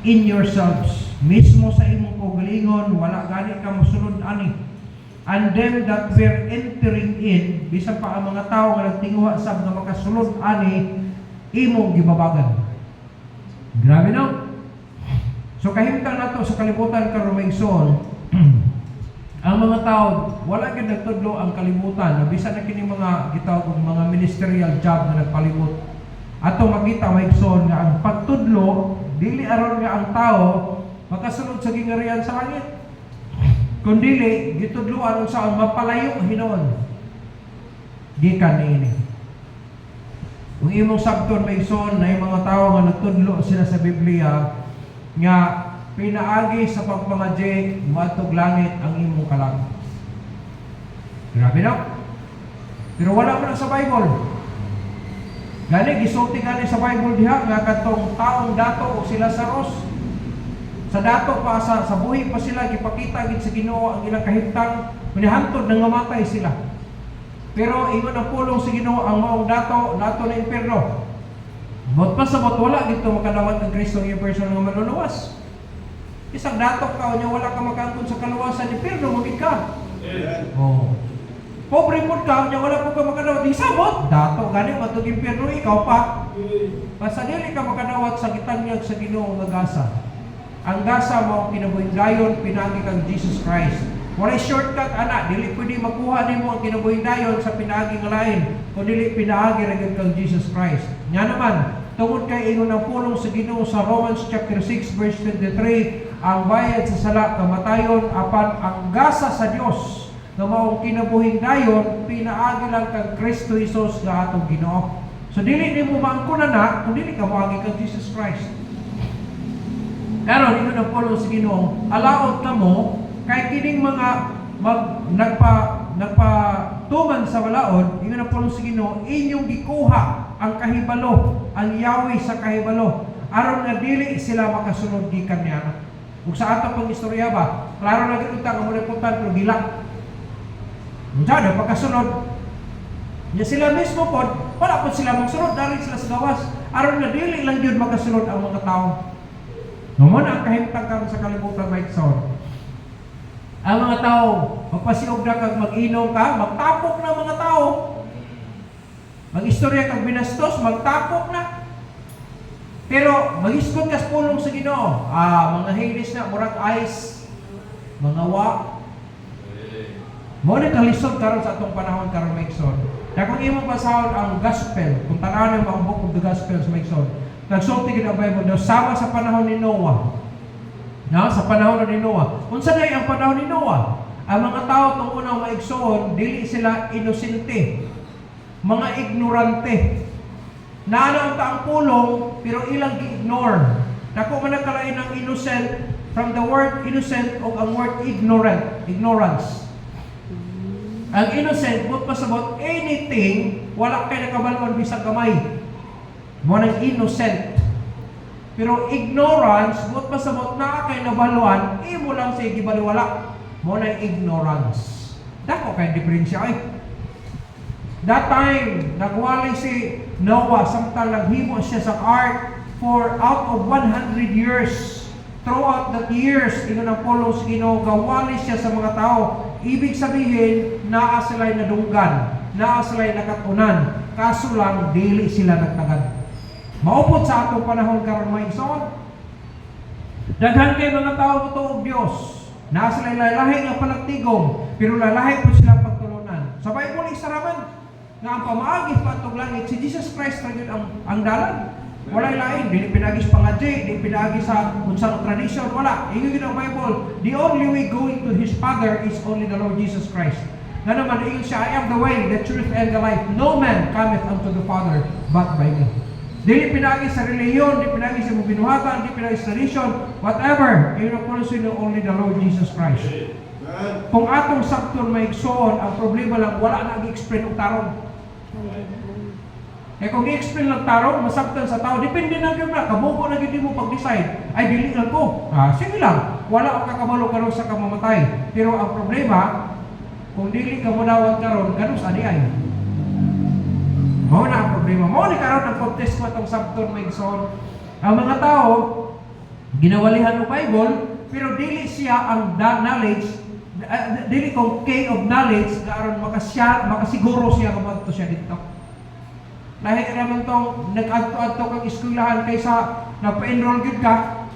in yourselves, mismo sa imong kaugalingon, wala gani ka mosunod ani. And them that were entering in, bisan pa ang mga tao nga nagtinguha sab nga makasulod ani, imong gibabagan. Grabe no? So kahimtang nato sa kalibutan karon maigsoon, ang mga tao wala gid nagtudlo ang kalibutan, bisan na kini mga gitawag og mga ministerial job nga nagpalibot. Ato makita maigsoon nga ang pagtudlo dili aron nga ang tao makasulod sa gingarihan sa langit. Kundili gitudloan sa mapalayo hinuon gikan niini. Kung imong sabton maigsoon na yung mga tao nga nagtudlo sila sa Biblia nga pinaagi sa pagpangadye matug langit ang imong kalag. Grabe no? Pero wala man sa Bible. Gani gisulti gani sa Bible diha nga kadtong taong dato o sila sa Ros. Sa dato pa sa buhi pa sila gipakita gid sa Ginoo ang ilang kahimtang minahantod nang mamatay sila. Pero ingon ang pulong sa Ginoo ang maong dato na impierno. Bot pa sa bot wala dito makadawat ng Kristo yung person nga manunuwas. Isang dato ka nya wala ka makaangkon sa kaluwasan ni impierno mo ka. Oh. Pobre mo ka nya wala po ka makadawat di sabot. Dato gani matug impierno ikaw pa. Basta dili ka makadawat sa gitanyag sa Ginoo nga gasa. Ang gasa mo kinabuhing dayon pinagi kang Jesus Christ. Walay shortcut ana, dili pwede makuha nimo ang kinabuhing dayon sa pinagi nga lain, kun dili pinaagi ra gyud kang Jesus Christ. Nya naman, tungod kay ingon ang pulong sa Ginoo sa Romans chapter 6 verse 23, ang bayad sa sala kamatayon apan ang gasa sa Dios nga mao kinabuhing dayon pinaagi lang kang Kristo Jesus nga atong Ginoo. So dili nimo maangkunan na kun dili ka moagi kang Jesus Christ. Karon ingon ang pulong sa Ginoo, alaot kamo kay kining mga nagpatuman sa balaod, ingon ang pulong sa Ginoo, inyong gikuha ang kahibalo, ang yawi sa kahibalo, aron nga dili sila makasunod gikan niya. Ug sa ato pang istorya ba, klaro na gid ta nga mo puntan pero gila. Unsa na pagkasunod? Nya sila mismo pod, wala pod sila magsunod dali sila sa gawas, aron nga dili lang gyud makasunod ang mga tawo. Naman ang kahimtang karon sa kalibutan maigsoon. Ang mga tao, magpasiog na kag mag-inom ka, magtapok na mga tao. Mag-istorya kag binastos, magtapok na. Pero mag-iskot ka sa pulong sa Ginoo. Mga hilis na, murag ice, mga wa. Mo na kalisod karon sa atong panahon karon maigsoon. Kung imong basahon ang gospel, kung tanawon ang book of the gospel sa maigsoon, nagsulti gid ang Bible daw sama sa panahon ni Noah. Na sa panahon ni Noah. Unsa day ang panahon ni Noah? Ang mga tao tong unang maigsoon, dili sila inosente. Mga ignorante. Naano ang pulong pero ilang gi-ignore. Dako man nagkalain ng innocent from the word innocent o ang word ignorance. Ang innocent but pasabot anything wala kay nakabalon bisag gamay. Mo nang innocent. Pero ignorance, but pasabot na kay nabaluan, imo lang siya gibaliwala. Mo nang ignorance. Dako kay diferensya ay. That time, nagwali si Noah samtang naghimo siya sa ark for out of 100 years. Throughout the years, ingon ang pulong sa Ginoo, gawali siya sa mga tao. Ibig sabihin, naa sila'y nadunggan, naa sila'y nakatunan, kaso lang, dili sila nagtagad. Maupod sa atong panahon karon maigsoon. Daghan kay mga tao motuog Dios. Naa sila lalahi nga panagtigom, pero lalahi po sila pagtulunan. Sa Bible isaraman nga ang pamaagi pa atong langit si Jesus Christ ra gyud ang dalan. Walay lain, dili pinagi sa pangadye, dili pinagi sa unsang tradition, wala. Ingon gyud ang Bible, the only way going to His Father is only the Lord Jesus Christ. Nga naman ingon siya, I am the way, the truth and the life. No man cometh unto the Father but by me. Dili pinagi sa reliyon, dili pinagi sa binuhatan, dili pinagi sa tradition, whatever, yun ang policy ng only the Lord Jesus Christ. Kung atong sakton maigsoon, ang problema lang, wala na i-explain ang tarong. Kung i-explain lang tarong, masaktan sa tao, depende na yun na, kabuko na hindi mo pag-decide, ay dili lang ko. Sige lang, wala ang kakabalo karon sa kamamatay. Pero ang problema, kung dili ka munawag karon, ganun sa ay. Mao na ang problema. Mao ni karon ang contest ko atong sabton maigsoon. Ang mga tao ginawalihan ng Bible, pero dili siya ang knowledge, dili kong key of knowledge na aron makasiguro siya kamadto siya dito. Lahi naman tong nag-adto-adto kang eskwelahan kaysa napa-enroll gid ka.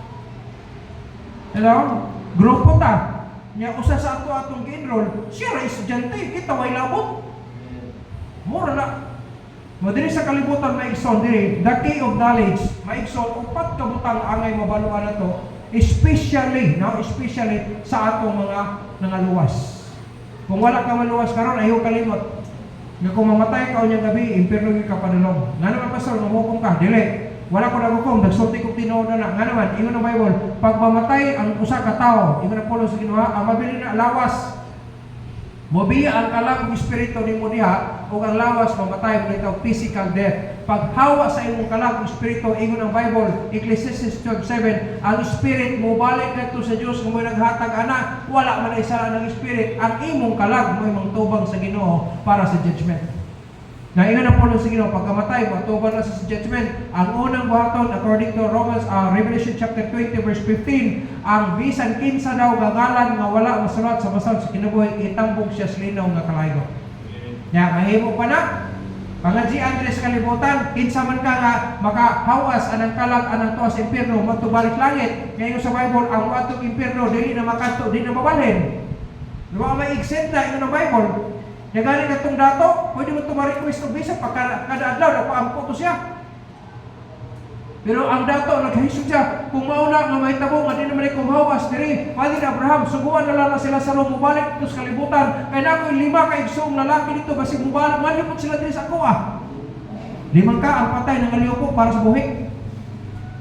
Hello? Grupo ta. Nya usa sa ato atong gi-enroll, siya ra estudyante, kita way labot. Mura na. Madiri sa kalibutan maigsoon diri, the key of knowledge, maigsoon upat ka butang angay mabaluan nato, especially sa atong mga nangaluwas. Kung wala ka maluwas karon ayaw kalimot. Nga kung mamatay ka unyang gabi, impierno gyud ka padulong. Nga naman pastor, mamukom ka, dili. Wala ko nagukom, nagsulti ko tinuod na. Nga naman, ingon ang Bible, pag mamatay ang usa ka tawo, ingon ang Paulo sa Ginoo, ang mabili na lawas. Mobiya ang kalabong espiritu ni mo diha, o ang lawas mamatay mo nito, physical death. Paghawa sa imong kalabong espiritu, ingon ang Bible, Ecclesiastes 12:7, ang spirit mo balik kadto sa Dios kung may naghatag ana, wala man ay sala ng spirit, ang imong kalag mo imong tubang sa Ginoo para sa judgment. Na ingon ang Paulo sa Ginoo, pagkamatay mo tubang na sa judgment. Ang unang buhaton according to Revelation chapter 20 verse 15, ang bisan kinsa daw gagalan nga wala masulat sa basal sa kinabuhi, itambog siya sa linaw nga kalaygo. Ya, mahimo pa na. Pangadji Andres kalibutan, kinsa man ka nga makahawas anang kalag anang tuwa sa impierno, matubalik langit. Ngayon sa Bible, ang atong impierno dili na makanto, dili na mabalhin. Diba ma-extend na ingon ang Bible? Yang galing katong dato, pwede mo tumari-request ng visa pagka kada adlaw nagpaampo to siya. Pero ang dato naghahisog siya, kung mauna nga mahitabo nga di naman ay kumahawas diri, Father Abraham, suguan na lang sila sa loob, mubalik dito sa kalibutan. Kaya na ako'y 5 ka igsong lalaki dito, basi mubalik, malipot sila diri sa kuha. 5 ka ang patay ng aliupo para sa buhik.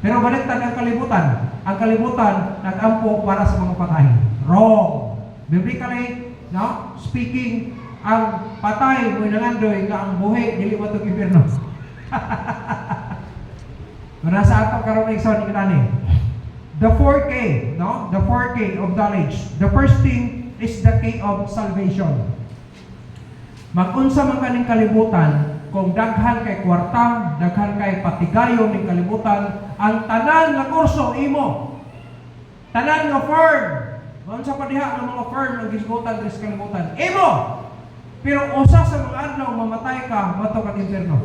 Pero baliktad ang kalibutan. Ang kalibutan nag-ampo para sa mga patay. Wrong. Biblically, no? Speaking, ang patay mo nangandoy nga ang buhi dili mo itong impierno. Nasa ato karon igsoon ni kanani. The 4K, no? The 4K of knowledge. The first thing is the K of salvation. Mag-unsa man kaning kalibutan, kung daghan kay kwarta, daghan kay patigayon ning kalibutan, ang tanan nga kurso imo. Tanan nga firm. Unsa pa diha nga mga firm ang gisgutan diri sa kalibutan? Imo. Pero usa sa mga adlaw mamatay ka, mato ka impierno.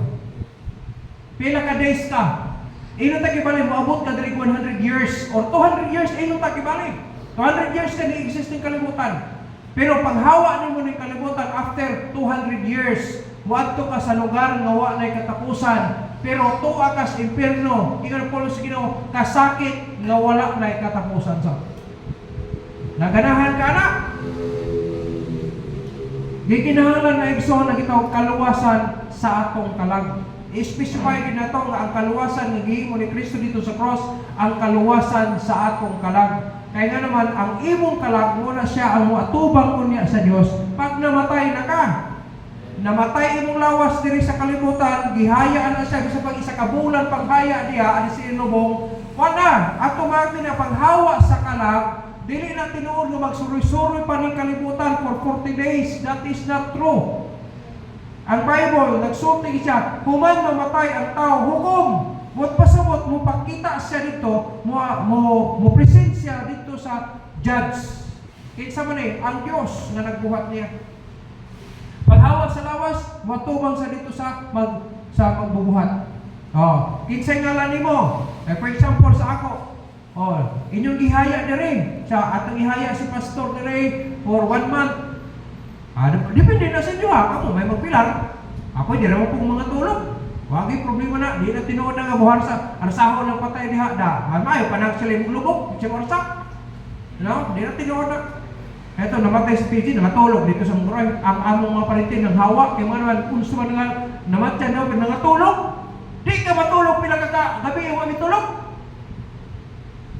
Pila ka days ka? Ino ta kibali moabot ka diri 100 years or 200 years ino ta kibali. 200 years ka ni existing kalibutan. Pero paghawa nimo ning kalibutan after 200 years, moadto ka sa lugar nga wa nay katapusan. Pero tuwa ka sa impierno, ingon Paulo sa Ginoo, kasakit nga wala nay katapusan sa. Naganahan ka na? Gikinahanglan na igsoon na gitaw kaluwasan sa atong kalag. I-specify din nato nga ang kaluwasan nga gihimo ni Kristo dito sa cross, ang kaluwasan sa atong kalag. Kaya nga naman ang imong kalag mo na siya ang moatubang unya sa Dios pag namatay na ka. Namatay imong lawas diri sa kalibutan, gihayaan na siya sa pag-isa ka bulan paghaya diha ani sinubong. Wala ato magni na paghawa sa kalag. Dili na tinuod nga magsuroy-suroy pa ng kalibutan for 40 days. That is not true. Ang Bible, nagsulti siya, human mamatay ang tao, hukom. Mo't pasabot, mo pakita siya dito, mo present siya dito sa judge. Kinsa man ang Diyos na nagbuhat niya. Paghawa sa lawas, matubang sa dito sa magbubuhat. Kinsay ngalan nimo? For example, sa ako, inyong gihaya na rin. Atong ihaya si pastor na rin for 1 month. Depende na sa inyo ha. Ako may magpilar. Ako hindi naman pong mga tulog. Wagi problema na. Di na tinuod na nga buhar sa arsahon ng patay diha. Mayo pa na sila yung lubog. Siya arsak. Di na tinuod na. Ito, namatay si PG, nakatulog dito sa Mungray. Ang among mga palitin ng hawa. Kaya mga naman, kung suman nga namatyan daw, nangatulog. Di ka matulog pila ka gabi yung kami tulog.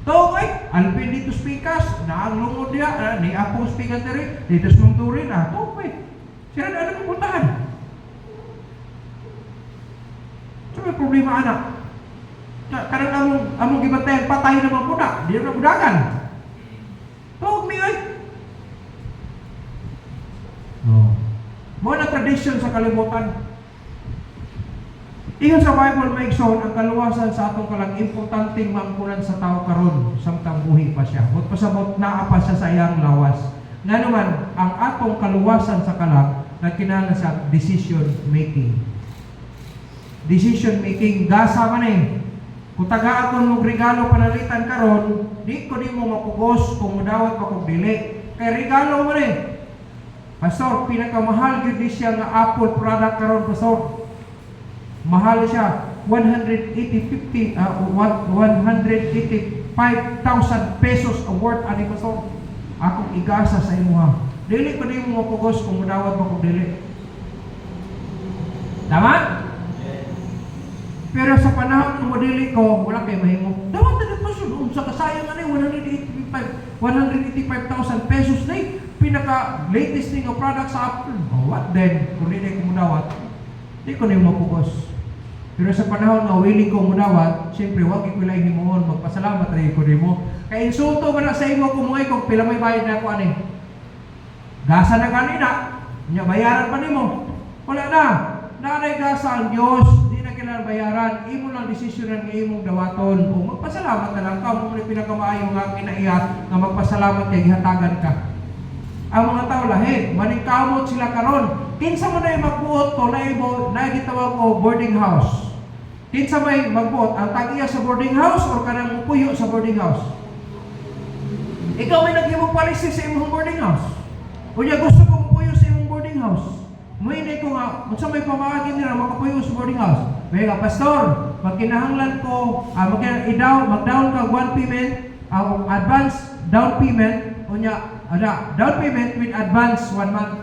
Tawag alpin dito speakers, naanglungod niya, ni akong speaker diri, dito sa mungturin, tawag sila na anong puntahan. So may problema anak. Karang among gibantayan, patay na mga budak, di na budakan. Tawag mi ay. Mo na tradition sa kalibutan. Ingon sa Bible maigsoon ang kaluwasan sa atong kalag importanteng maangkulan sa tao karon samtang buhi pa siya. Ug pasabot naa pa siya sa iyang lawas. Nganuman ang atong kaluwasan sa kalag nagkinahanglan sa decision making. Decision making gasa man eh. Kung tagaan ko mong regalo panalitan karon, di ko di mo mapugos kung mudawat pa kong dili. Kay regalo mo rin. Pastor, pinakamahal yun di siya nga Apple product karon, Pastor. Mahal siya. 185,000 pesos ang worth ani, Pastor. Akong igasa sa imo ha. Dili ko di mo mapugos kung mudawat pa kong dili. Tama? Pero sa panahon ng modeli ko, wala kayo mahimo. Dapat na pa siya doon sa kasayang 185,000 pesos na pinaka-latest ng product sa Apple. Oh, what then? Kung hindi ko mudawat, hindi ko na yung mapugos. Pero sa panahon na willing ko mudawat, siyempre, huwag ikulay himuon, magpasalamat rin ko rin mo. Kaya insulto ba na sa imo kumuhay kung pila may bayad na ako ani? Gasa na kanina, bayaran pa ni mo. Wala na. Nanay gasa ang Diyos, kailangan bayaran, imo lang desisyonan nga imong dawaton o magpasalamat na lang ka mo pinakamaayo nga kinaiya nga magpasalamat kay gihatagan ka. Ang mga tao lahi, maningkamot sila karon. Kinsa mo na magbuot ko na gitawag ko boarding house. Kinsa may magbuot ang tagiya sa boarding house o kanang mupuyo sa boarding house. Ikaw may naghimong policy sa imong boarding house. Unya gusto ko mupuyo sa imong boarding house. Muinay ko nga, kung sa may pamagin nila makapuyo sa boarding house. May nga, Pastor, magkinahanglan ko, mag-down ka 1 payment, advance down payment, down payment with advance 1 month.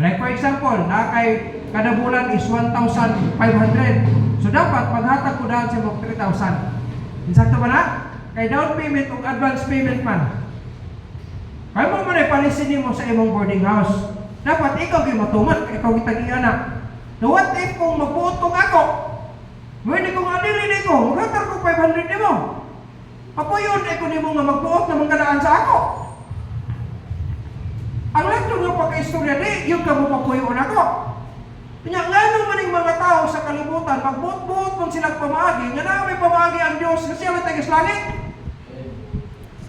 Like for example, kay kada bulan is 1,500. So dapat maghatag ko dahil sa mga 3,000. Insakto ba na? Kay down payment o advance payment man. Kaya mo man ay palisin mo sa imong boarding house. Dapat ikaw yung matuman, ikaw yung tag-iana. So what if kung magbuotong ako? Pwede kong adilin ko, maghatar ko 500 ni mo. Papuyon ko ni mo nga magbuot na mangganaan sa ako. Ang lahat nga pagka-istorya di, yung ka mo papuyon ako. Kanya nga naman yung mga tao sa kalibutan, magbuot-buot kung silang pamagi, nga na may pamagi ang Diyos kasi ang tagas langit.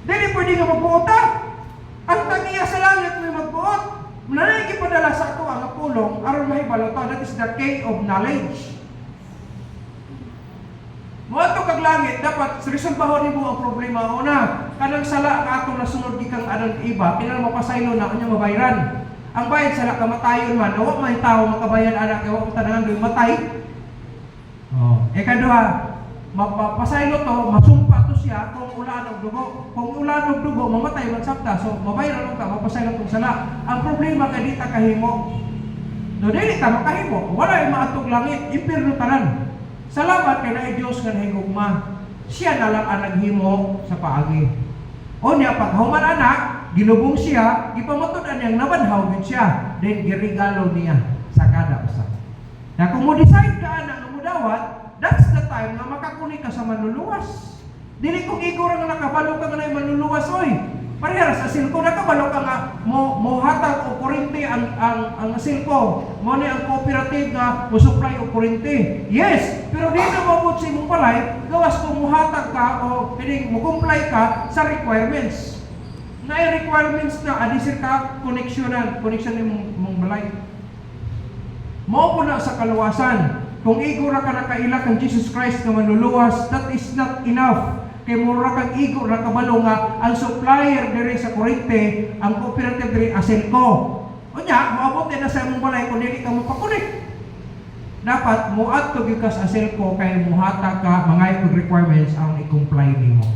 Dili pwede nga magbuota. Ang tagiya sa langit may magbuot. Nanay ipadala sa ato ang pulong aron mahibalo to, that is the key of knowledge. Mo ato kag langit dapat resolbahon nimo ang problema una. Kanang sala ka ato nasunod gikang anang iba, kinahanglan mapasaylo na kanya mabayran. Ang bayad sala kamatayon man, wa may tao makabayan anak kay wa tanan doy matay. Oh, ikaduha, mapasaylo to, masumpa to siya kung ulan og dugo. Kung ulan og dugo, mamatay man sabta. So mabayran ka, mapasaylo tong sala. Ang problema kay di ta kahimo. No dili ta makahimo, wala ay maatog langit, impierno tanan. Salamat kay naay Dios nga higugma. Siya na lang ang naghimo sa paagi. O niya paghuman anak, gilubong siya, gipamatud-an niyang nabanhaw gid siya, then giregalo niya sa kada usa. Na kung mo decide ka anak nga mudawat, that's the time na makakuni ka sa manluluwas. Dili kung igor nga nakabalo ka nga manluluwas oy. Parehara sa silko nakabalo ka nga mo hatag og kuryente ang silko. Mo ni ang cooperative nga mo supply og kuryente. Yes, pero di na mabot sa imong balay, gawas kung muhatag ka o pining mo comply ka sa requirements. Na requirements na adisir ka connection imong balay. Mao po na sa kaluwasan. Kung igura ka nakaila kang Jesus Christ nga manluluwas, that is not enough. Kay mura kang igor na kabalo nga ang supplier diri sa kuryente, ang cooperative diri Aselco. Unya, moabot na sa imong balay kung dili ka mo pa-connect. Dapat moadto gyud ka sa Aselco kay muhatag ka mga requirements ang i-comply nimo.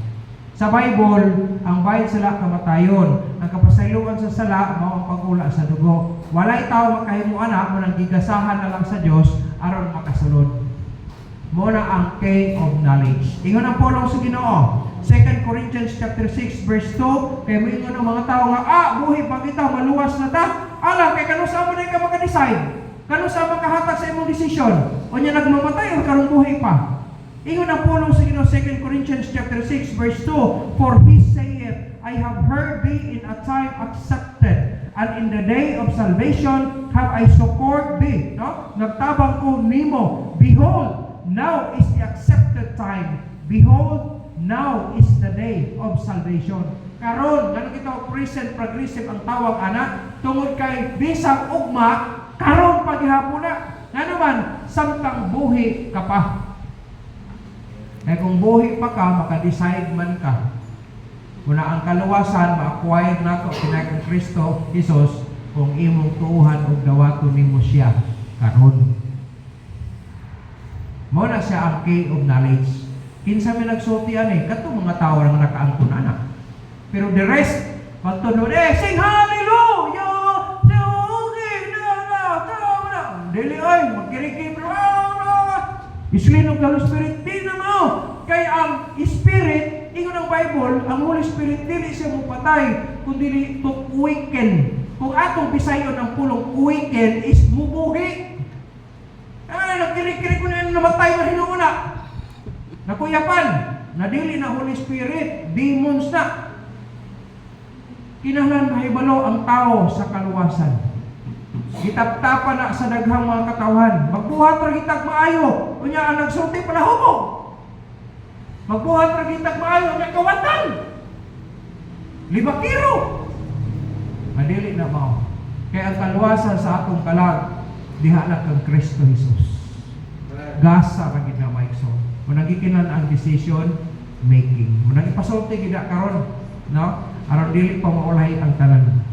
Sa Bible, ang bayad sala kamatayon. Ang kapasayloan sa sala mao ang pag-ula sa dugo. Walay tawo makahimo ana mo nang gigasahan na lang sa Dios aron makasulod. Muna ang key of knowledge. Ingon ang pulong sa Ginoo. 2 Corinthians chapter 6 verse 2, kay moingon ang mga tao nga, buhi pa kita, maluwas na ta. Ala, kay kano sa mo na ka maka-decide? Kano sa makahatag sa imong desisyon? O niya nagmamatay o karong buhi pa? Ingon ang pulong sa Ginoo 2 Corinthians chapter 6 verse 2, for he saith, I have heard thee in a time accepted, and in the day of salvation have I succored thee. No? Nagtabang ko nimo. Behold, now is the accepted time. Behold, now is the day of salvation. Karon, ganun kita present progressive ang tawag anak, tungod kay bisang ugma, karon paghihapon na. Nga naman, samtang buhi ka pa. Eh kung buhi pa ka, maka-decide man ka. Muna ang kaluwasan, ma-acquire na ito, pinag Kristo, Jesus, kung imong tuuhan o dawato nimo siya, karon. Mo na siya ang key of knowledge. Kinsa may nagsultian katong mga tao nga nakaangkon anak. Pero the rest, magtunod, sing hallelujah! Dili ay, magkirikip, islinog ng Holy Spirit, di na mo. Kaya ang Spirit, ingon ang Bible, ang Holy Spirit, dili siya mo patay, kundi to quicken. Kung atong bisayon ang pulong quicken is mubuhi. Ay, nagkirik-kirik ko na yung namatay na hinuuna. Nakuyapan, nadili na Holy Spirit, demons na. Kinahanglan mahibalo ang tao sa kaluwasan. Gitap-tapan na sa daghang mga katawhan. Magbuhat ra gitag maayo, unya ang nagsulti pala hubog. Magbuhat ra gitag maayo, unya kawatan. 5 kilo. Madili na mao. Kaya ang kaluwasan sa atong kalag diha na kang Kristo Jesus. Gasa ra gid na maikso. Kung nagikinan ang decision making. Kung nagipasulti gid karon, no? Aron dili pa maulahi ang tanan.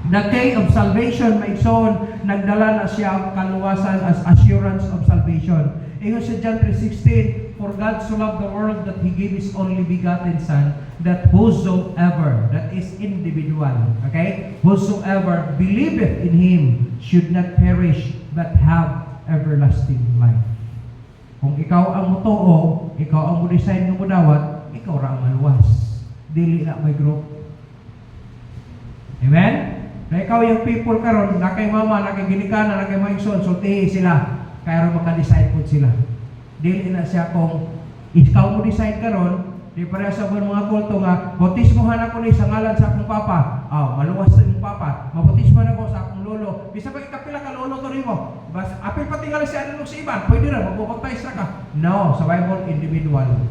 The day of salvation, maigsoon, nagdala na siya ang kaluwasan as assurance of salvation. Ingon sa John 3:16, for God so loved the world that He gave His only begotten Son, that whosoever, that is individual, okay? Whosoever believeth in Him should not perish, but have everlasting life. Kung ikaw ang mutuo, ikaw ang mudesign ng mudawat, ikaw ra ang maluwas. Dili na may group. Amen? Na ikaw yung people karon, na kay mama, na kay ginikanan, na kay maigsoon, sultihi sila, kaya rin maka-decide po sila. Dili na siya kung ikaw mo decide karon, di pareha sa mga kulto nga, bautismohan ako ni sa ngalan sa akong papa. Maluwas sa akong papa. Mabautismohan ako sa akong lolo. Bisa pa ikapila ka lolo to rin mo. Apil pati nga siya sa iban, pwede na, magbubaptize na ka. No, sa Bible, individual.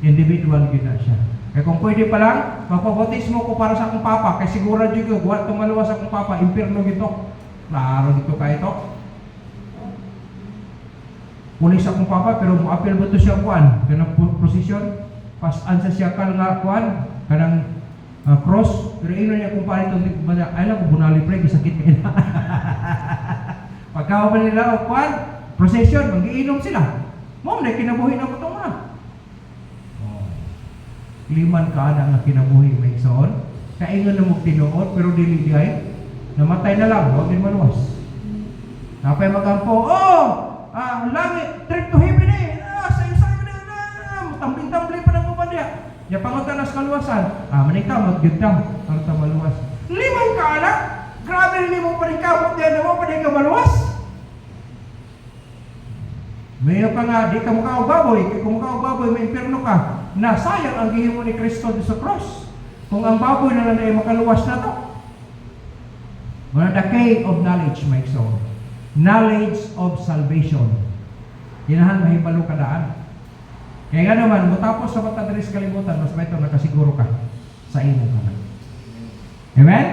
Individual yun na siya. Kaya kung pwede pa lang, magpabautismo ko para sa akong papa, kaya siguro dito, buhat tumaluwas sa akong papa, impirno gito. Klaro dito ka ito. Pulis sa akong papa, pero muapil ba ito siya kuan? Kanang prosesyon, pasan sa siya kal nga kuan, kanang cross, pero ino niya kung paano ito, ay lang, bunali pre, sakit nila. Pagkawa ba nila o kuan, prosesyon, mag-iinom sila. Mom, na kinabuhin ako ito muna. Liman ka na nga kinabuhi may igsoon. Kaingon na mong tinuod, pero dili di ay namatay na lang, huwag din maluwas. Napay magampo, langit, trip to heaven sayo-sayo tambling-tambling pa ng uban niya. Ya pangotanas kaluwasan, manita, magyudam, ang maluwas. Liman ka anak, grabe rin mo pa rin kabot diyan, mo pa rin ka maluwas. May pa nga, di ka mukha o baboy, kung mukha o baboy, may impirno ka. Na sayang ang gihimo ni Kristo sa cross. Kung ang baboy na ay makaluwas na to. One of the key of knowledge, my soul. Knowledge of salvation. Inahan mahibalo ka daan. Kaya nga naman, matapos sa matadres kalimutan, mas may ito nakasiguro ka sa imo ka na. Amen?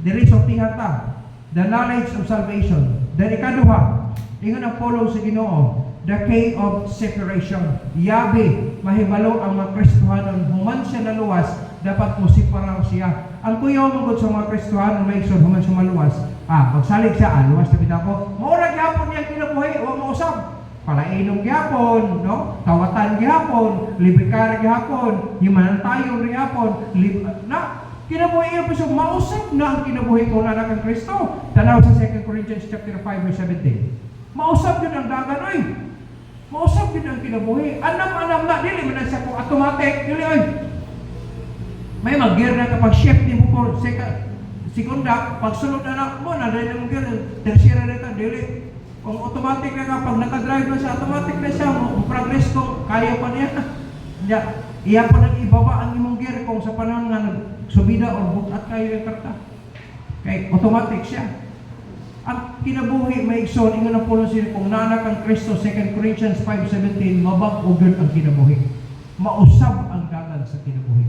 Diri sortihan ta. The knowledge of salvation. Then ikaduha, ingon ang follow sa Ginoo. The key of separation. Yabi, mahibalo ang mga Kristohanon. Human siya naluwas, dapat mo siparaw siya. Ang kuyaw mong sa mga Kristohanon, may iksod, human siya maluwas. Magsalig siya, luwas na bitako. Maura gyapon niya kinabuhi, huwag mausap. Palainom gyapon, no? Tawatan gyapon, libikar gyapon, himanan tayo gyapon, kinabuhi iyo piso, mausap na ang kinabuhi ko na ng Kristo. Tanaw sa 2 Corinthians chapter 5 verse 17. Mausap yun ang dagan, oy. Mausap yun ang kinabuhi. Anam na, dili man siya kung automatic, dili oy. May mag-gear na kapag shift ni mo po, segunda, pagsunod na anak mo, na dahil na mag-gear, tertiary na ito, dili. Kung automatic na kapag nakadrive na siya, automatic na siya, progress ko, kaya pa niya. Iya pa nang ibaba ang imong gear kung sa panahon nga nagsubida o bukat kayo yung karta. Kay automatic siya. Ang kinabuhi maigsoon ingon na puno sila kung naanak ang Kristo 2 Corinthians 5:17 mabag-og yun ang kinabuhi. Mausab ang dalan sa kinabuhi.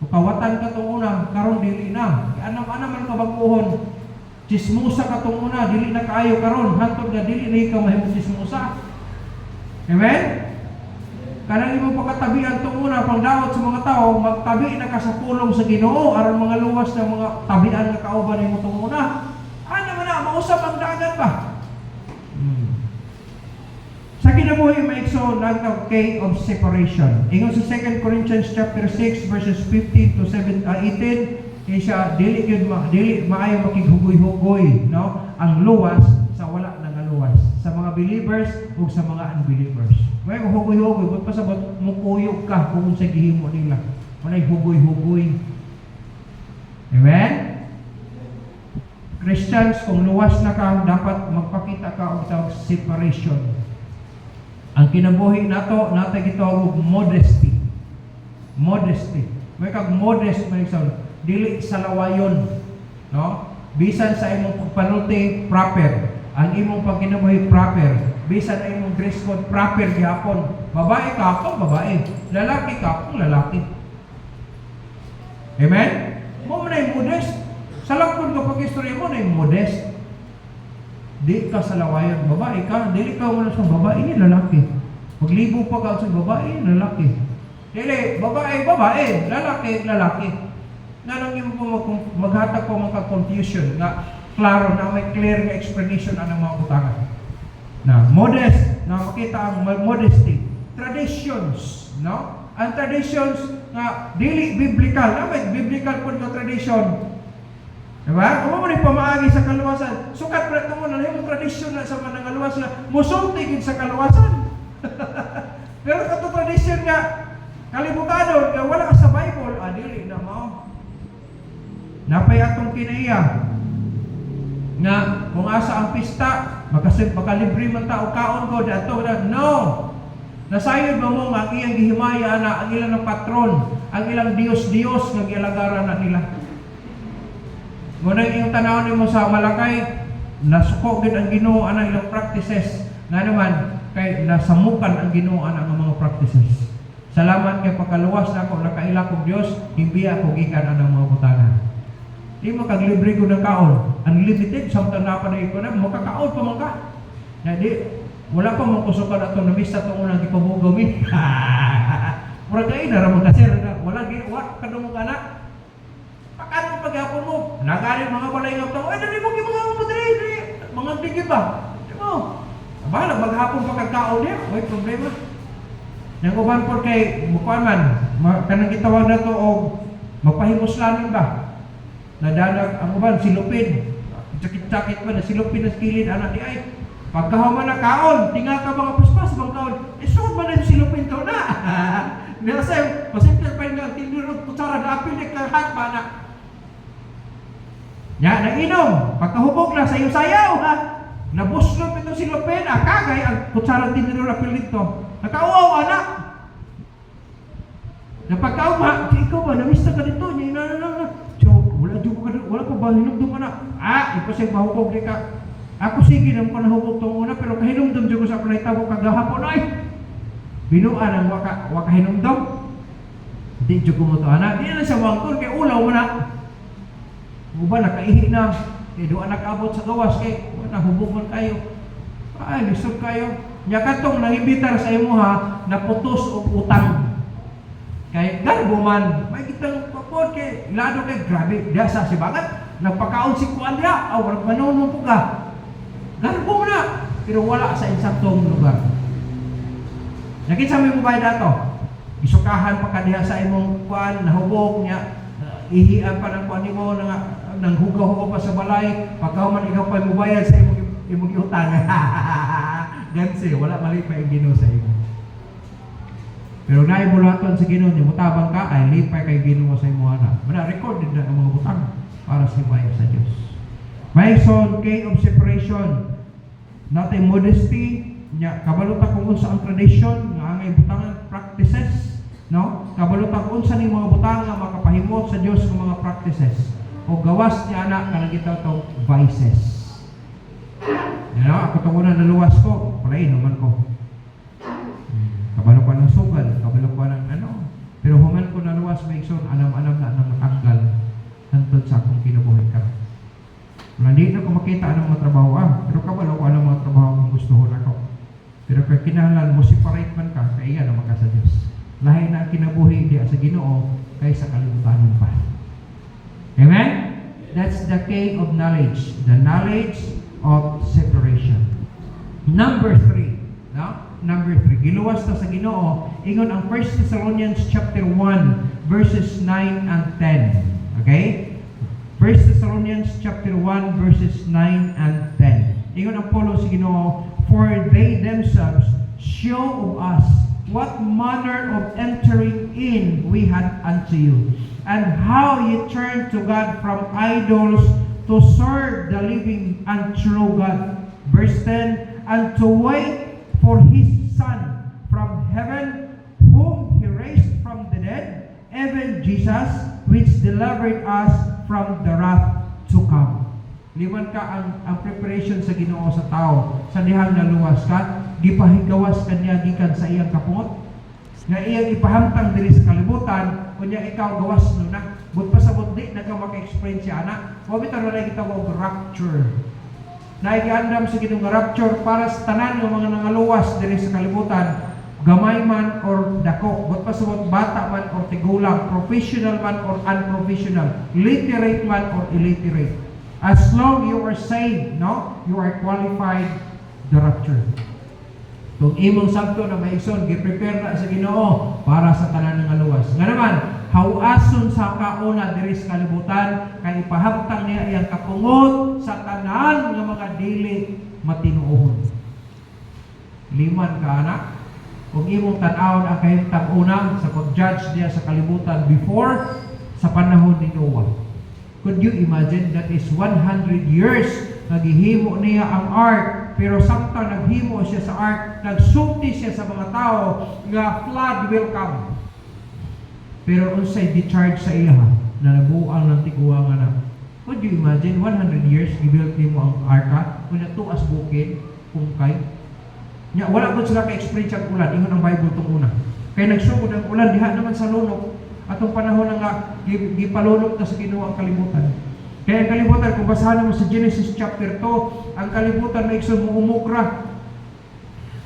Kung kawatan ka itong una, karon dili na. Anam-anam man kabaguhon. Chismusa ka itong una, dili na kaayo karon. Hantod nga dili na ikaw mahimong chismusa. Amen? Kanang imong pagkatabian itong una, pangdawat sa mga tao, magtabi na ka sa pulong sa Ginoo aron mga luwas ng mga tabian nga kauban nimo itong una. Ano man na, mausap ang dagat ba? Sa kinabuhi maigsoon nagtawag cave of separation. Ingon sa 2 Corinthians chapter 6 verses 15 to 18, kay siya dili maayo makighugoy-hugoy, no? Ang luwas sa wala nang luwas sa mga believers ug sa mga unbelievers. May hugoy-hugoy, but pasabot mukuyog ka kung sa gihimo nila. Walay hugoy-hugoy. Amen? Christians, kung luwas na ka, dapat magpakita ka og separation. Ang kinabuhi nato gitawag modesty. Modesty. May kag modest may dili sa lawayon, no? Bisan sa imong pagpanulti proper, ang imong pagkinabuhi proper, bisan sa imong dress code proper gihapon. Babae ka akong babae, lalaki ka akong lalaki. Amen? Mo man ay modest. Sa lakon ka pag-istorya mo na yung modest. Di ka sa lawayan, babae ka, dili ka wala sa babae ni lalaki. Maglibo pa ka sa babae, lalaki. Dili, babae, lalaki. Nga nang yung maghatag po mga confusion, nga klaro na may clear nga explanation ang mga utangan. Na modest, na makita ang modesty. Traditions, no? Ang traditions nga dili biblical, na may biblical po na tradition. Diba? Kung mo rin pamaagi sa kaluwasan, sukat pa ito mo na yung tradisyon na sa mga kaluwas na musultigin sa kaluwasan. Pero kato tradisyon nga, kalibukado, nga wala ka sa Bible, dili na mo. Napay atong kinaiya, nga kung asa ang pista, makalibre man tao kaon ko, dato na, no! Nasayod mo nga ang iyang gihimaya na, ang ilang patron, ang ilang Diyos nga gilagaran na nila. Muna yung tanaw mo sa Malakay, nasuko gid ang Ginoo ana ilang practices. Nga naman, kay nasamukan ang Ginoo ana nga mga practices. Salamat kay pagkaluwas na ako, nakaila kong Diyos, hindi ako gikan anang mga butanan. Di mo kaglibre ko ng kaon. Unlimited, samtang napanay ko na, makakaon pa man ka. Di, wala pa mong kusukan atong namisa itong unang ipabugaw mi. Mura kayo, naramang kasir, wala kanong mga anak. Pakano paghapon mo? Nagalit mga balay ng tao, dali mo mga madali, mga tigil ba? Di mo? Bahala, maghapon pa kagkaon niya, may problema. Nang uban po kay Bukuan man, kanang gitawag na to o magpahimuslamin ba? Nadanag ang uban, silupin. Sakit-sakit pa na silupin na skilid, anak di ay. Pagkahaman na kaon, tinga ka mga paspas, bang kaon, suot man na silupin to na. Nasa, pasimple pa yung tinurot kutsara na apil na kahat ba na. Ya, nag-inom. Pagkahubog na sayo-sayaw, ha? Nabuslop ito si Lopin, kagay ang kutsara tinuro na pilito. Nakauaw, anak. Napagkauw, ikaw ba, namista ka dito? Wala ko ba, hinumdum anak? Ikaw siyang mahubog di ka. Ako sige naman ko nahubog itong una, pero kahinumdum dyan ko sa panaytabo kagahapon, ay. Binuan ang waka hinumdum. Hindi dyan ko mo ito, anak. Di na siya wangkol, kay ulaw mo na. Uba, nakaihi na. Kaya doon nakabot sa gawas. Kaya nahubog man kayo. Ay, lisod kayo. Nya katong nangibitar sa imo ha, naputos o utang. Kaya garbo man. May kitang papod kay lado kay grabe. Diya sa sibagat. Nagpakaon si Kuan diya. Walang manon mo po ka. Garbo mo na. Pero wala sa insaktong lugar. Nakita mo yung bayad ato. Isukahan pa ka diha sa imong Kuan, nahubog niya. Ihian pa ng kuan mo nang hugaw-hugaw pa sa balay, pagkahuman ikaw pa mubayad sa imong utang. Gansi, wala mali pa yung Ginoo sa imo. Pero naibulaton sa Ginoo, yung mutabang ka, ay lipay kay Ginoo sa imo ana. Mana record din na ang mga butang para sa bayad sa Dios. May son cave of separation. Natay modesty, nya kabalota kung unsa ang tradition nga angay butangan practices. pag unsa ni mga butang nga makapahimot sa Dios ng mga practices o gawas niya anak kanang gitawag vices. Ako itong una naluwas ko, palay naman ko. Kabalo ko ng sugal, kabalo ko ng pero human ko naluwas, may ikson, anam-anam na nang matanggal hantod sa akong kinabuhi ka. Hindi na ko makita anong mga trabaho pero kabalo ko anong mga trabaho kung gustuhon ako. Pero kaya kinahanglan mo separate man ka, kaya naman ka sa Diyos. Lahi na ang kinabuhi di sa Ginoo kaysa kalibutan pa. Amen? That's the key of knowledge. The knowledge of separation. Number 3. No? Number 3. Giluwas na sa Ginoo. Ingon ang 1 Thessalonians chapter 1 verses 9 and 10. Okay? 1 Thessalonians chapter 1 verses 9 and 10. Ingon ang Paulo sa Ginoo, for they themselves show of us what manner of entering in we had unto you, and how ye turned to God from idols to serve the living and true God. Verse 10, and to wait for His Son from heaven, whom He raised from the dead, even Jesus, which delivered us from the wrath to come. Liman ka ang preparation sa Ginoo sa tao, sa dihang naluwas ka, gipahigawas kanya gikan sa iyang kapungot, nga iyang ipahamtang diri sa kalibutan, kunya ikaw gawas no na, but pasabot di na ka maka-explain si anak. Wabit na kita og rapture. Naigiandam sa Ginoo nga rapture para sa tanan ng mga nangaluwas diri sa kalibutan, gamay man or dako, but pasabot bata man or tigulang, professional man or unprofessional, literate man or illiterate. As long you are saved, no, you are qualified the rapture. Kung imong sakto na maigsoon, gi-prepare na sa Ginoo para sa tanan ng aluwas. Nga naman, hawason sa kauna diri sa kalibutan, kay ipahamtang niya iyang kapungod sa tanan ng mga dili matinuohon. Liman ka anak, kung imong tan-awon ang kahimtang una sa pag-judge niya sa kalibutan before sa panahon ni Noah. Could you imagine that is 100 years naghihimo niya ang ark, pero samtang naghimo siya sa ark, nagsulti siya sa mga tao nga flood will come. Pero unsay di-charge sa iya na nabuang ng tiguang anak. Could you imagine 100 years gibuild mo ang arka kung natuas bukid kung kay nya wala gud sila ka experience ang ulan, ingon ang Bible tong una. Kay nagsugod ang ulan diha naman sa lunok. Atong panahon nga gipalunok na sa Ginoo ang kalibutan. Kaya ang kalibutan, kung basahan mo sa Genesis chapter 2, ang kalibutan may iksong muumukra.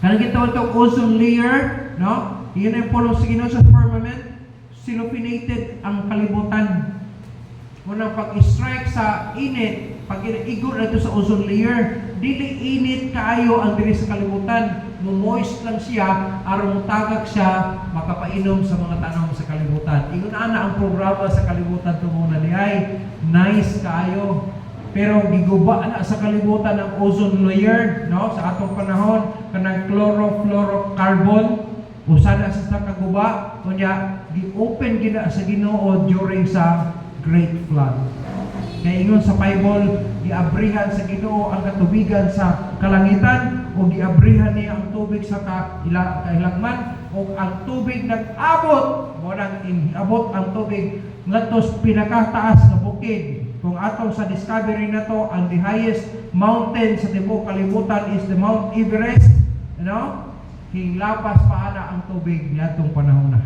Kanang gitawag itong ozone layer, no? Iyon ang pulong sa Ginoo sa firmament, silupinated ang kalibutan. Unang pag-strike sa init, pag igo na ito sa ozone layer, dili init kaayo ang diri sa kalibutan. Moist lang siya, aron tagak siya, makapainom sa mga tanong sa kalibutan. Ingon ana ang programa sa kalibutan tunguna ni ay nice kaayo. Pero giguba na sa kalibutan ang ozone layer, no? Sa atong panahon, kanang chlorofluorocarbon, usa na sa kaguba, kunya gi-open gina sa Ginoo during sa Great Flood. Kaya ingon sa Bible, giabrihan sa Ginoo ang katubigan sa kalangitan o giabrihan niya ang tubig sa kahilagman o ang tubig nag-abot mo nang inabot ang tubig ngadto sa pinakataas nga bukid. Kung atong sa discovery na to, ang the highest mountain sa tibuok kalibutan is the Mount Everest, you know? Hinglapas pa ana ang tubig niadtong panahon na.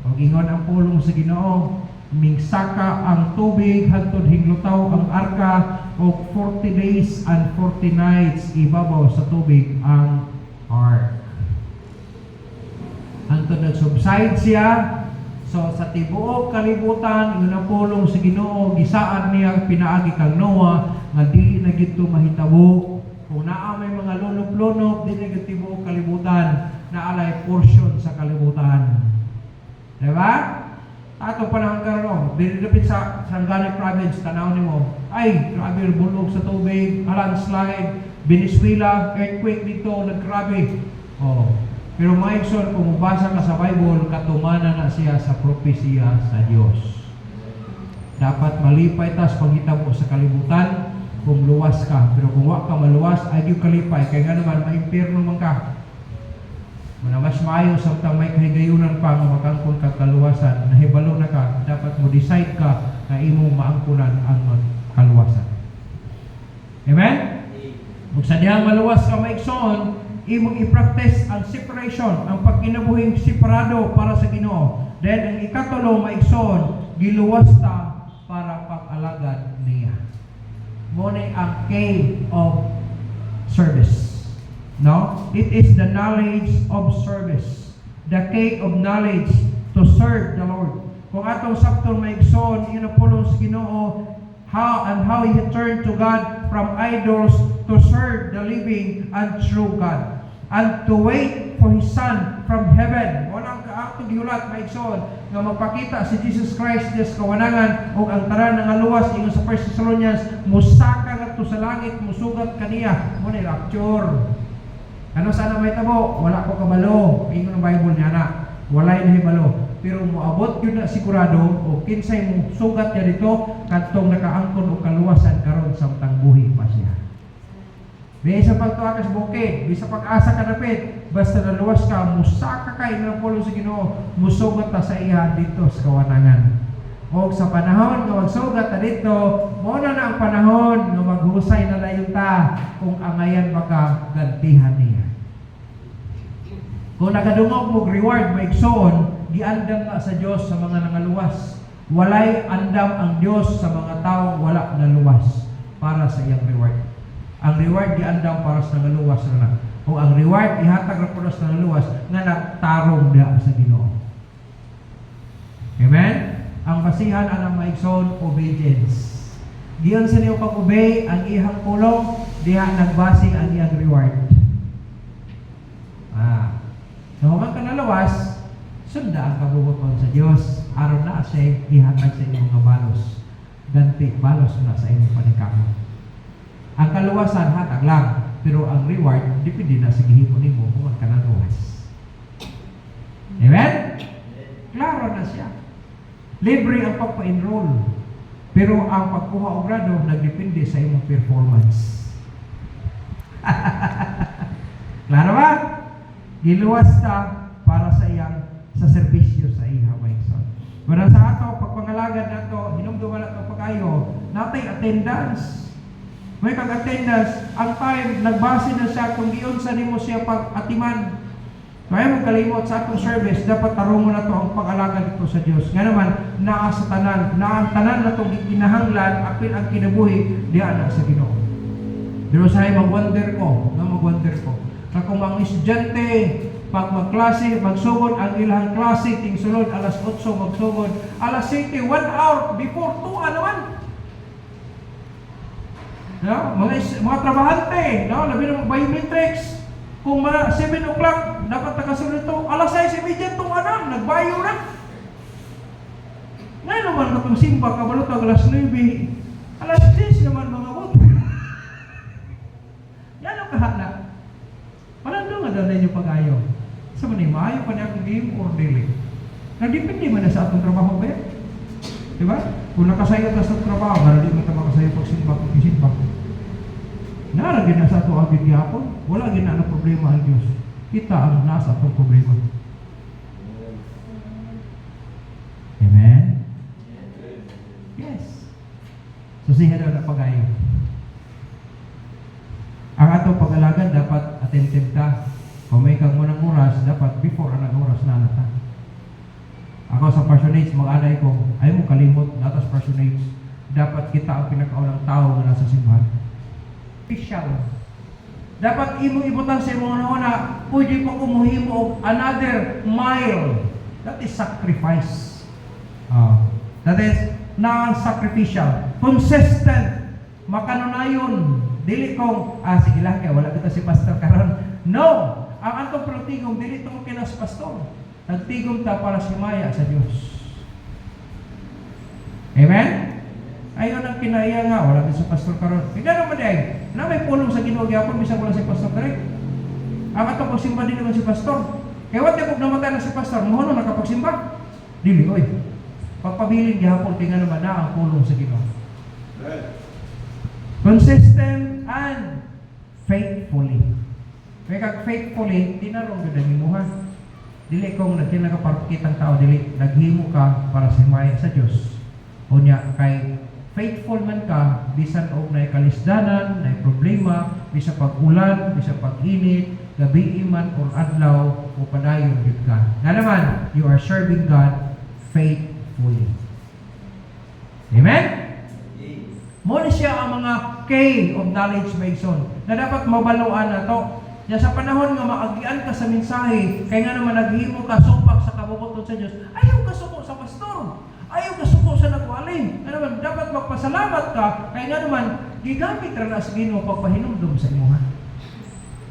Og ingon ang pulong sa Ginoo, mingsaka ang tubig hangtod hinglutaw ang arka o 40 days and 40 nights ibabaw sa tubig ang ark. Hangtod nag-subside siya, so sa tibuok kalibutan yun ang pulong sa Ginoo, gisaan niya pinaagi kang Noah nga dili na gito mahitabo. Kung naa may mga lunop-lunop dili na tibuok kalibutan na alay portion sa kalibutan. Diba? Ato panahon karon, dinidapit sa Sangani province, tanaw nimo, ay grabe bulog sa tubig, landslide, Venezuela, earthquake dito, naggrabe. Oh. Pero maigsoon, kung mabasa ka sa Bible, katumana na siya sa propesya sa Dios. Dapat malipay tas panghitabo sa kalibutan kung luwas ka. Pero kung wa ka maluwas, ay yung kalipay, kaya nga naman maimpierno man ka. Muna mas maayo samtang may kahigayunan pa nga makangkon kag kaluwasan, nahibalo na ka, dapat mo decide ka na imong maangkunan ang kaluwasan. Amen? Ug sa dihang maluwas ka maigsoon, imong i-practice ang separation, ang pagkinabuhing separado para sa Ginoo. Then ang ikatulo maigsoon, giluwas ta para pag-alagad niya. Muna ang cave of service. No? It is the knowledge of service. The cake of knowledge to serve the Lord. Kung atong saktong maigsoon, inapulong sa Ginoo, how he turned to God from idols to serve the living and true God. And to wait for His Son from heaven. Walang kaatong giulat maigsoon nga magpakita si Jesus Christ des kawanangan o ang tanan nga luwas ingon sa 1 Thessalonians, musaka ngadto sa langit, musugat kaniya. Mo ni rapture. Ano sana may tabo? Wala ko kabalo. Ingon ang Bible niya na. Walay nahibalo. Pero moabot yun na sigurado o kinsay mo sugat niya dito kantong nakaangkon o kaluwasan karon samtang buhi pa siya. Bisa pagtuwa ka sa bukid, bisa pag-asa ka napit, basta naluwas ka, musaka ka, inang pulo sa Ginoo, musugat ta sa iya dito sa kawanangan. O sa panahon nga magsugat ta dito, muna na ang panahon nga maghusay na layon ta kung angayan makagantihan niya. Kung nagadungog mo reward maigsoon, giandam ka sa Dios sa mga nangaluwas. Walay andam ang Dios sa mga taong wala naluwas para sa iyang reward. Ang reward giandam para sa nangaluwas na. O ang reward ihatag ra para sa nangaluwas nga nagtarong diha sa Ginoo. Amen. Ang basihan anang maigsoon obedience. Giyon sa niyo pag-obey ang ihang pulong, diha nagbase ang iyang reward. So huwag ka nalawas, sunda ang kabubuton sa Diyos, aron na siya ihatag sa inyong mga balos. Ganti, balos na sa inyong panikamo. Ang kaluwasan, hatag lang, pero ang reward, dipindi na sa gihimo nimo kung ka nalawas. Amen? Klaro na siya. Libre ang pagpa-enroll, pero ang pagkuha og grado, nagdepende sa imong performance. Klaro ba? Giluwas ta para sa iyang sa serbisyo sa iya maigsoon. Pero sa ato pagpangalagad nato hinumduman nato pagayo natay attendance. May kag-attendance ang time nagbase na siya kung giyon sa nimo siya pag-atiman. Kaya mo kalimot sa atong service dapat tarungon nato ang pag-alagad dito sa Dios. Nga naman naa sa tanan, naa ang tanan nato gikinahanglan apil ang kinabuhi diha na sa Ginoo. Pero sa mag-wonder ko. Kung mga estudyante, pag magklase, magsugod ang ilang klase, ting sunod, alas 8 magsugod, alas 7, 1 hour before 2 naman. No? Mga trabahante, no? Labi ng biometrics, kung mga 7 o'clock, dapat nakasunod ito, alas 6:30 itong nagbayo na. Ngayon naman, kapag simba, kabalot ang alas 9, alas 10 naman mga wag. Yan ang kahana. Malando nga daw na inyo pag-ayaw. Sa manay, maayo pa niya akong game or dili. Nagdipindi man na sa atong trabaho ba yan? Diba? Kung nakasayo ka sa trabaho, para di mo ito makasayo pag-simba, pag-isimba. Naragin na sa atong agad gihapon. Wala gina na problema ang Diyos. Kita ang nasa atong problema. Amen? Yes. Susihan daw na pag-ayaw. Ang atong pag-alagan dapat attentive ka. Kung may kang munang oras, dapat before ang oras na nata. Ako sa personage, mag-alay ko, ayaw mo kalimot, natas personage. Dapat kita ang pinakaunang tao na nasa simbahan. Official. Dapat imo ibutan sa mga nauna, pwede pa kumuhimo another mile. That is sacrifice. That is non-sacrificial. Consistent. Makanunayon. Dili kong, sige lang kaya wala kita si pastor karon. No! Ang antong pagtigom, dili ito mo kinas pastor. Nagtigom ta para sumaya sa Diyos. Amen? Ayon ang kinaya nga, wala din sa pastor karon. Tignan naman ay, na may pulong sa Ginoo gyapon bisag wala si pastor kare. Ang atong pagsimba din naman si pastor. Kaya wala kung namatay na si pastor, mo no nakapagsimba. Dili oy. Pagpabilin gyapon tingnan naman na ang pulong sa Ginoo. Consistent and faithfully. May kag faithfully, tinarong yun ang imuha. Dili kung nagkinagaparkit ang tao, dili naghimo ka para sa himaya sa Diyos. Unya, kay faithful man ka, bisan og na kalisdanan, na problema, bisa pag-ulan, bisa pag-init, gabi man or adlaw, o padayon yun ka. Nga naman, you are serving God faithfully. Amen? Muna siya ang mga key of knowledge mason na dapat mabaluan na to. Ya sa panahon nga maagian ka sa mensahe, kay nga naman naghimo ka supak sa kabubuton sa Dios. Ayaw ka suko sa pastor. Ayaw ka suko sa nagwalin. Ano naman dapat magpasalamat ka, kay nga naman gigamit ra na sa Ginoo pagpahinumdum sa imo ha.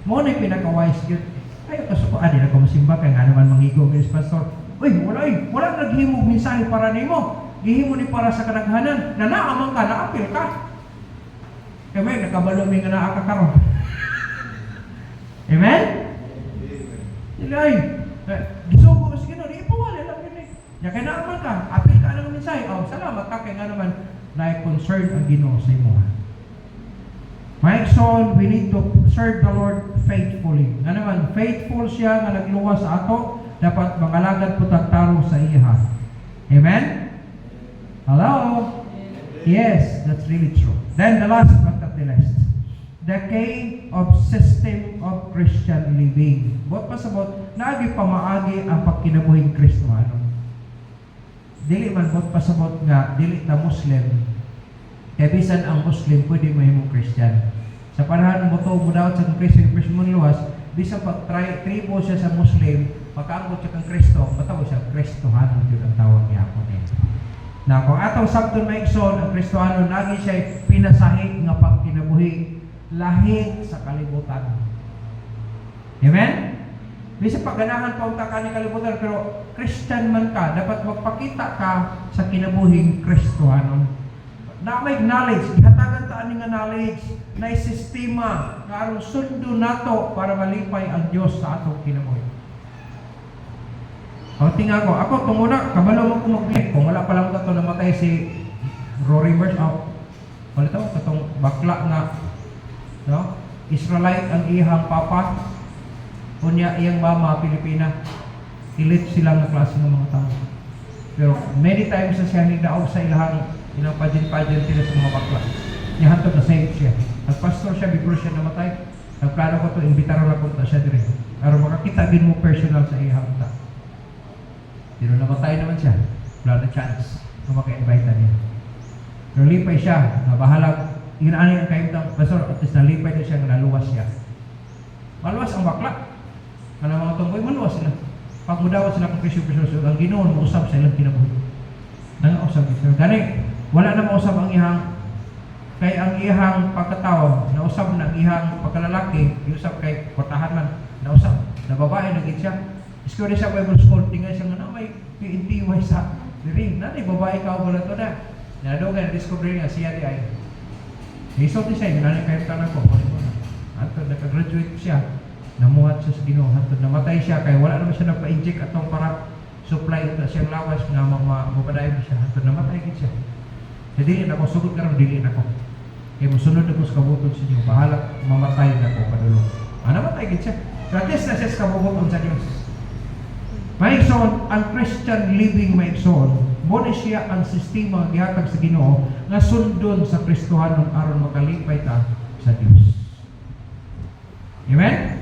Mo na pinaka-wise gyud. Ayaw ka suko adi na ko mosimba kay nga naman mangigo kay pastor. Uy, wala naghimo mensahe para nimo. Gihimo ni para sa kadaghanan. Na naamang ka, naapil ka. Kaya may nakabalo mi nga naa ka karon. Amen? Ilay. Gisugo mo sa Ginoo, di ipawala lang yun eh. Ya kaya naaman ka, apil ka ng mensahe. Oh, salamat ka, kaya nga naman na-concern ang Ginoo sa imo. My son, we need to serve the Lord faithfully. Nga naman, faithful siya nga nagluwas sa ato, dapat mangalagad po tagtaro sa iya. Amen? Hello? Yes, that's really true. Then the last but not the least. Decay of system of Christian living. Buot pasabot, naagi pamaagi ang pagkinabuhing Kristiyano. Dili man buot pasabot nga, dili ta Muslim. Kaya bisan ang Muslim, pwede mahimong Christian. Sa panahon mo to, mudawat sa Kristo, yung Kristo mong luwas, bisan pag-tribo siya sa Muslim, pagkaanggot siya kang Kristo, matawag siya, Kristohanon yun ang tawag niya ako niya. Na kung atong sabton maigsoon, ang Kristohanon, nagi siya pinasahig nga pagkinabuhi lahig sa kalibutan. Amen? Bisa pagganahan pa unta ka ni kalibutan, pero Christian man ka, dapat magpakita ka sa kinabuhing Kristohanon. Na may knowledge, ihatagan ta ani nga knowledge, na sistema nga aron sundo nato para malipay ang Dios sa atong kinabuhi. Ang tinga ko, ako tunguna, kabalo mo ko mag-click. Kung wala pa lang ito namatay si Rory Merce, wala ito, katong bakla nga no? Israelite ang ihang papa, kunya iyang mama Pilipina. Elite sila nga klase ng mga tao. Pero many times na siya nidaog sa ilang pageant sila sa mga bakla. Niya hantod na saved siya. Nagpastor siya before siya namatay. Nagplano ko to, imbitaron na punta siya dire. Pero makakita din mo personal sa ihang ta. Pero namatay naman siya. Wala na chance na maka-invite niya. Pero lipay siya, nabahalag. Inaani ang kaimtang pastor, at least nalipay na siya, naluwas siya. Maluwas ang bakla. Kanang mga tungkoy, maluwas sila. Pag mudawat sila kung Kristo, ang Ginoo mausap sa ilang kinabuhi. Nangausap sila. Gani, wala na mausap ang ihang, kay ang ihang pagkatao, nausap na ang ihang pagkalalaki, iusap kay portahan man, nausap, na babae, nagit siya. Isko rin sa Bible School, tingnan siya nga na may PNTY sa diring. Nanay, babae ka o wala to na. Nadogan, discovery nga siya di ay. Isot ni siya, nanay kayo tanan ko. Antod, nakagraduate siya. Namuhat siya sa Ginoo. Antod, namatay siya. Kaya wala naman siya nagpa-inject atong para supply ito siyang lawas nga mapadayon siya. Antod, namatay siya. Kaya dili na ko, sugod ka rin, dili na ko. Kaya musunod ako sa kabuton sa Diyos. Bahala, mamatay na ko padulong. Namatay siya. So at least na siya sa kabuton sa Diyos. Maigsoon, ang Christian living maigsoon, muna siya ang sistema gihatag sa Ginoo nga sundon sa Kristohanon aron makalipay ta sa Dios. Amen?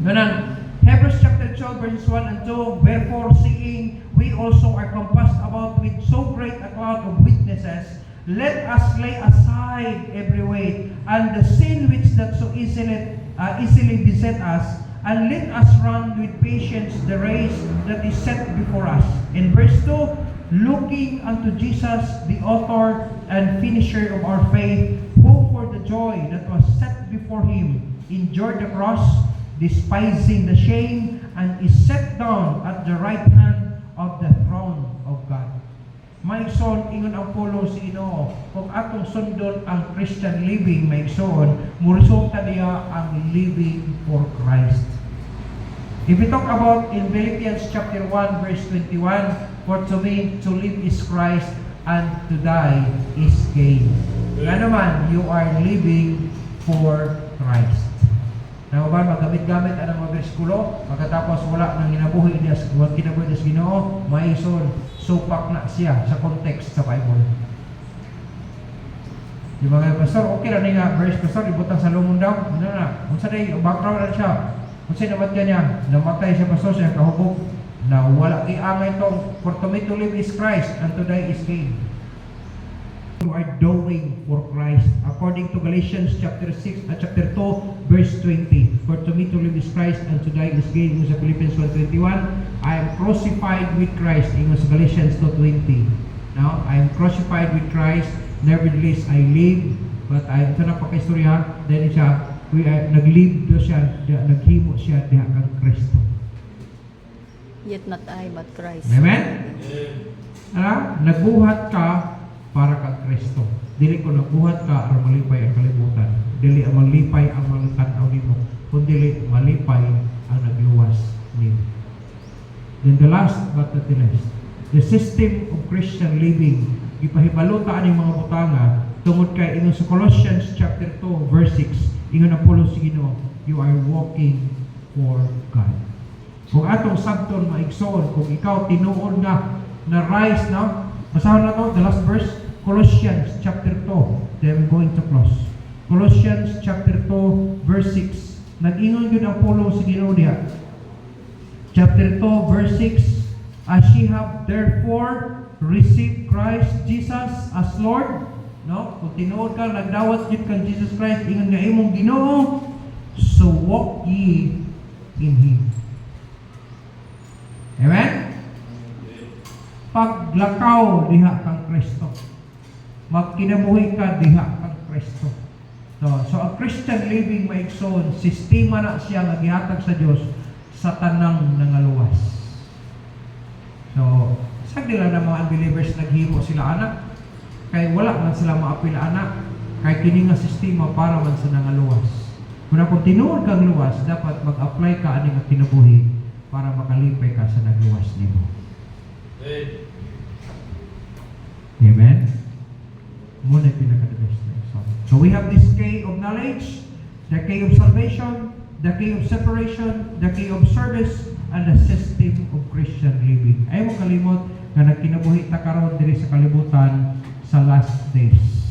Ganun, Hebrews chapter 12 verses 1 and 2, wherefore seeing we also are compassed about with so great a cloud of witnesses, let us lay aside every weight and the sin which that so easily beset us, and let us run with patience the race that is set before us. In verse 2, looking unto Jesus, the author and finisher of our faith, who for the joy that was set before him endured the cross, despising the shame, and is set down at the right hand of the throne of God. Maigsoon, ingon ang polo si Ginoo, kung atong sundon ang Christian living, maigsoon, muresulta niya ang living for Christ. If we talk about in Philippians chapter 1 verse 21, for to me to live is Christ and to die is gain. Nga naman, you are living for Christ. Na uban magamit-gamit ang mga bersikulo, pagkatapos wala nang ginabuhi niya, wala kinabuhi niya sa Ginoo, maison supak na siya sa context sa Bible. Di ba nga, pastor, okay na nga verse, pastor, ibutang sa lumon daw. Ano na, unsa day background na siya. Unsa namatay niya, namatay siya pastor siya kahubog na wala iangay tong for to me to live is Christ and to die is gain. You are doing for Christ according to Galatians chapter 2 verse 20. For to me to live is Christ and to die is gain. Sa Philippians 1:21, I am crucified with Christ. Sa Galatians 2:20. Now, I am crucified with Christ. Nevertheless, I live, but I ito na pakistorya, then siya, nag-live do siya, naghimo siya diha kang Kristo. Yet not I, but Christ. Amen? Nagbuhat ka para kang Kristo. Dili ko nagbuhat ka aron malipay ang kalibutan. Dili ang malipay ang malutanaw nimo, kundi malipay ang nagluwas nimo. Then the last but not the least, the system of Christian living ipahibalota aning mga butanga tungod kay ingon sa Colossians chapter 2 verse 6 ingon ang pulo sa Ginoo, you are walking for God. Kung atong sabton maigsoon, kung ikaw tinuod nga na rise na, basahon na to the last verse, Colossians chapter 2. Then I'm going to close. Colossians chapter 2 verse 6. Nag-ingon yun ang pulo sa Ginoo diha. Chapter 2 verse 6, as ye have therefore receive Christ Jesus as Lord, no? Kung tinuod ka, nagdawat yun kang Jesus Christ, ingon nga imong Ginoo, so walk ye in Him. Amen? Paglakaw diha kang Kristo. Magkinabuhi ka diha kang Kristo. So ang Christian living maigsoon, sistema na siya nga gihatag sa Dios sa tanang nangaluwas. So, sagdi lang na mga unbelievers naghimo sila anak, kay wala man sila maapila anak, kay kini nga sistema para man sa nangaluwas. Kung tinuod kang luwas, dapat mag-apply ka ani nga kinabuhi para makalipay ka sa nagluwas nimo. Amen? Muna pinaka-the best. So we have this key of knowledge, the key of salvation, the key of separation, the key of service, and the system of Christian living. Ay mo kalimot nga nagkinabuhi ta karon diri sa kalibutan sa last days.